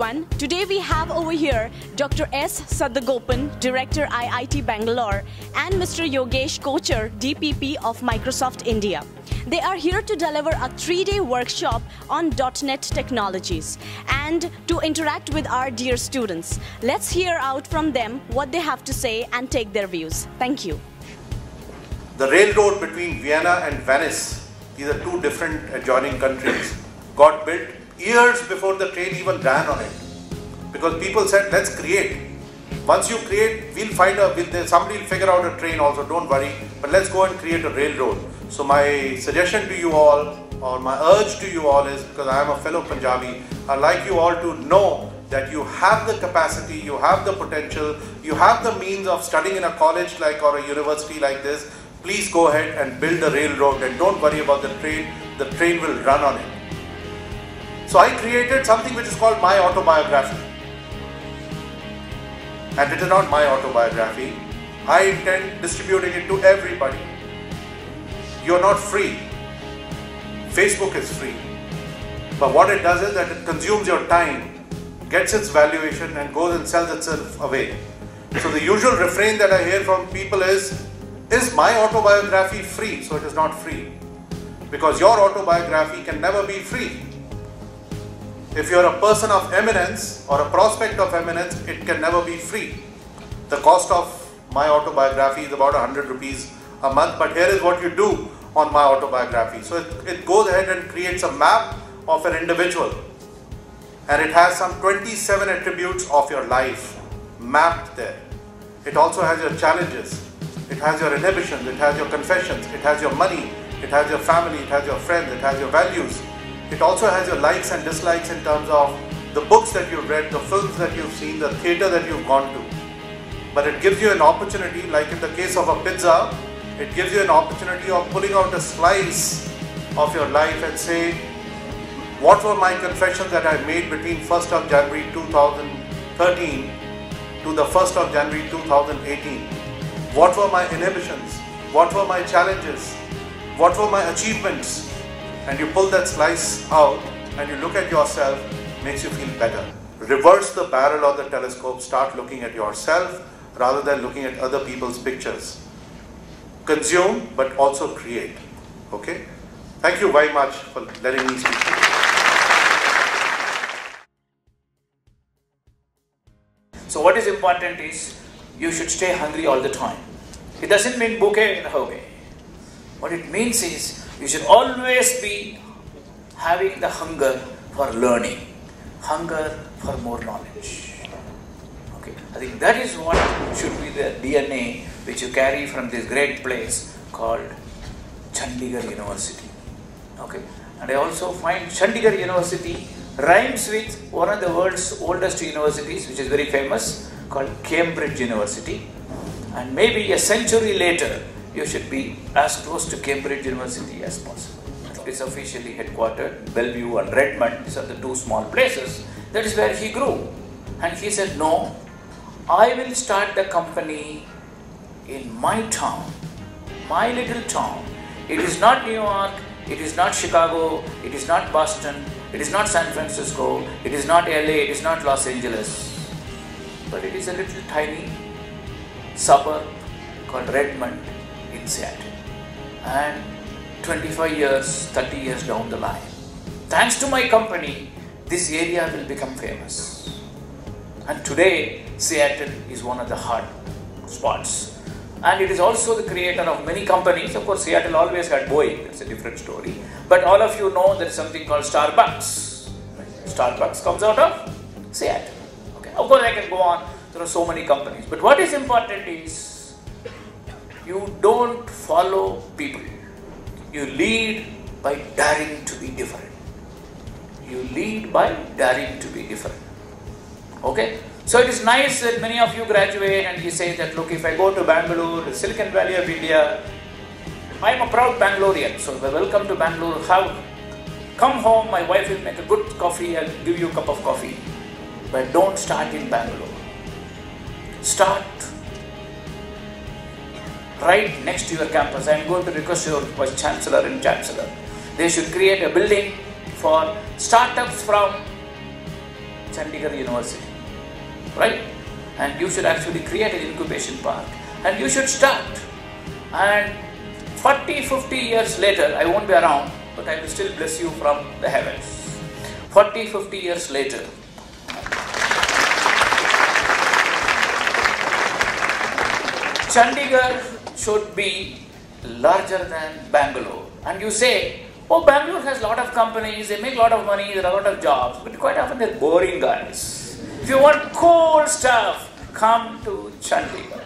everyone. Today we have over here Dr. S. Sadagopan, Director IIT Bangalore, and Mr. Yogesh Koccher, DPP of Microsoft India. They are here to deliver a 3-day workshop on .NET technologies and to interact with our dear students. Let's hear out from them what they have to say and take their views. Thank you. The railroad between Vienna and Venice, these are two different adjoining countries, got built years before the train even ran on it. Because people said, let's create. Once you create, somebody will figure out a train also, don't worry, but let's go and create a railroad. So my suggestion to you all, or my urge to you all is, because I am a fellow Punjabi, I'd like you all to know that you have the capacity, you have the potential, you have the means of studying in a college or a university like this. Please go ahead and build a railroad and don't worry about the train will run on it. So I created something which is called my autobiography. And it is not my autobiography. I intend distributing it to everybody. You're not free. Facebook is free. But what it does is that it consumes your time, gets its valuation and goes and sells itself away. So the usual refrain that I hear from people is my autobiography free? So it is not free. Because your autobiography can never be free. If you're a person of eminence or a prospect of eminence, it can never be free. The cost of my autobiography is about 100 rupees a month, but here is what you do on my autobiography. So it goes ahead and creates a map of an individual. And it has some 27 attributes of your life mapped there. It also has your challenges. It has your inhibitions, it has your confessions, it has your money, it has your family, it has your friends, it has your values. It also has your likes and dislikes in terms of the books that you've read, the films that you've seen, the theatre that you've gone to. But it gives you an opportunity, like in the case of a pizza, it gives you an opportunity of pulling out a slice of your life and say, what were my confessions that I made between 1st of January 2013 to the 1st of January 2018? What were my inhibitions? What were my challenges? What were my achievements? And you pull that slice out and you look at yourself, makes you feel better. Reverse the barrel of the telescope, start looking at yourself rather than looking at other people's pictures. Consume, but also create. Okay? Thank you very much for letting me speak. So what is important is, you should stay hungry all the time. It doesn't mean bouquet in a way. What it means is, you should always be having the hunger for learning, hunger for more knowledge. Okay, I think that is what should be the DNA which you carry from this great place called Chandigarh University. Okay, and I also find Chandigarh University rhymes with one of the world's oldest universities, which is very famous, called Cambridge University. And maybe a century later, you should be as close to Cambridge University as possible. It is officially headquartered, Bellevue and Redmond, these are the two small places. That is where he grew. And he said, no, I will start the company in my town, my little town. It is not New York, it is not Chicago, it is not Boston, it is not San Francisco, it is not LA, it is not Los Angeles. But it is a little tiny suburb called Redmond in Seattle. And 25 years, 30 years down the line, thanks to my company, this area will become famous. And today, Seattle is one of the hot spots. And it is also the creator of many companies. Of course, Seattle always had Boeing, that's a different story. But all of you know there is something called Starbucks. Starbucks comes out of Seattle. Okay. Of course, I can go on. There are so many companies. But what is important is, you don't follow people. You lead by daring to be different. You lead by daring to be different. Okay? So it is nice that many of you graduate and you say that, look, if I go to Bangalore, the Silicon Valley of India, I am a proud Bangalorean. So welcome to Bangalore. Come home, my wife will make a good coffee, I'll give you a cup of coffee. But don't start in Bangalore. Start right next to your campus. I am going to request your Vice Chancellor and Chancellor. They should create a building for startups from Chandigarh University, right? And you should actually create an incubation park and you should start. And 40, 50 years later, I won't be around, but I will still bless you from the heavens. 40, 50 years later, Chandigarh should be larger than Bangalore. And you say, oh, Bangalore has a lot of companies, they make a lot of money, there are a lot of jobs, but quite often they're boring guys. If you want cool stuff, come to Chandigarh.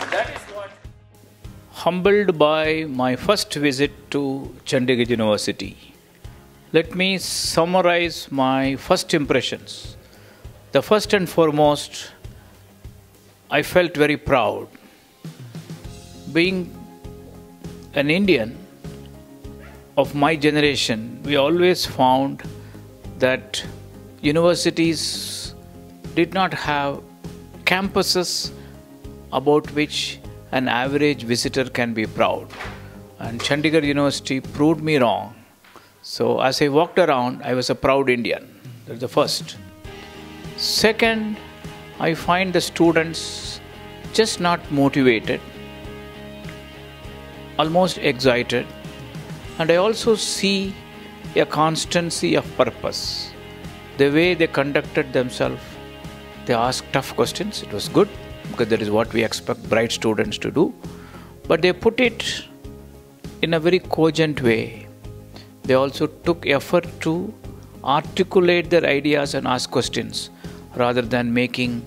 And that is what... Humbled by my first visit to Chandigarh University, let me summarize my first impressions. The first and foremost, I felt very proud. Being an Indian of my generation, we always found that universities did not have campuses about which an average visitor can be proud. And Chandigarh University proved me wrong. So as I walked around, I was a proud Indian. That's the first. Second, I find the students just not motivated, almost excited, and I also see a constancy of purpose. The way they conducted themselves, they asked tough questions. It was good because that is what we expect bright students to do. But they put it in a very cogent way. They also took effort to articulate their ideas and ask questions rather than making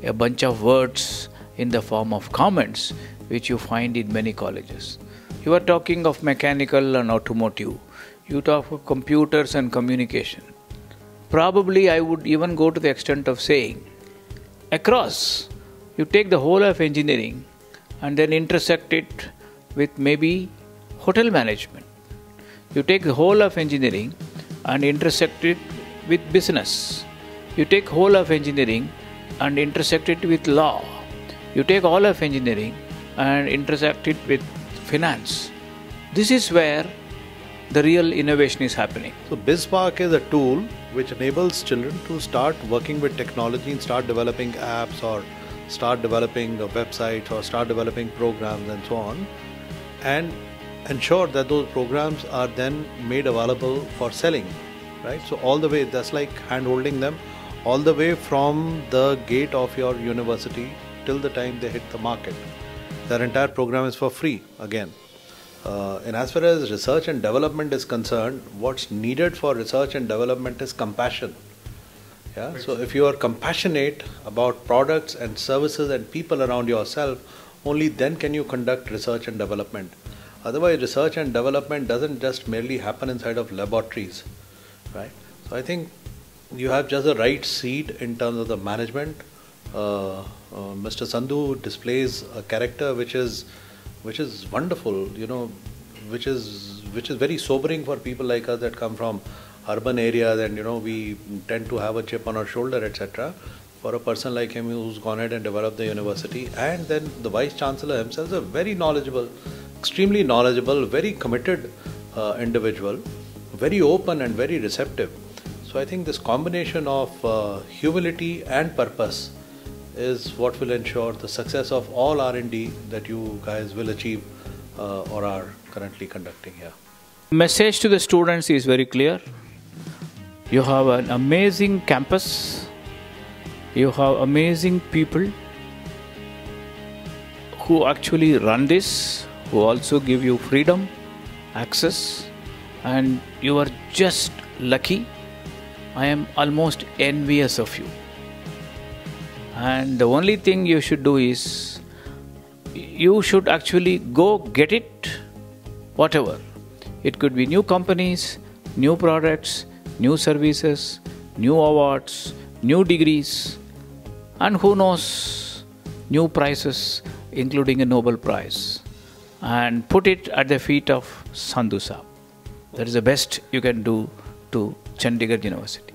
a bunch of words in the form of comments, which you find in many colleges. You are talking of mechanical and automotive. You talk of computers and communication. Probably I would even go to the extent of saying, across, you take the whole of engineering and then intersect it with maybe hotel management. You take the whole of engineering and intersect it with business. You take whole of engineering and intersect it with law. You take all of engineering and intersect it with finance. This is where the real innovation is happening. So BizSpark is a tool which enables children to start working with technology and start developing apps or start developing websites or start developing programs and so on, and ensure that those programs are then made available for selling, right? So all the way, that's like hand-holding them all the way from the gate of your university till the time they hit the market. Their entire program is for free again. And as far as research and development is concerned, what's needed for research and development is compassion. Yeah? So if you are compassionate about products and services and people around yourself, only then can you conduct research and development. Otherwise, research and development doesn't just merely happen inside of laboratories, right? So I think you have just the right seed in terms of the management. Mr. Sandhu displays a character which is wonderful, you know, which is very sobering for people like us that come from urban areas, and you know, we tend to have a chip on our shoulder, etc. For a person like him who's gone ahead and developed the university, and then the Vice Chancellor himself is a very knowledgeable, extremely knowledgeable, very committed individual, very open and very receptive. So I think this combination of humility and purpose is what will ensure the success of all R&D that you guys will achieve or are currently conducting here. Message to the students is very clear. You have an amazing campus. You have amazing people who actually run this, who also give you freedom, access, and you are just lucky. I am almost envious of you. And the only thing you should do is, you should actually go get it, whatever. It could be new companies, new products, new services, new awards, new degrees, and who knows, new prizes, including a Nobel Prize. And put it at the feet of Sandhu Saab. That is the best you can do to Chandigarh University.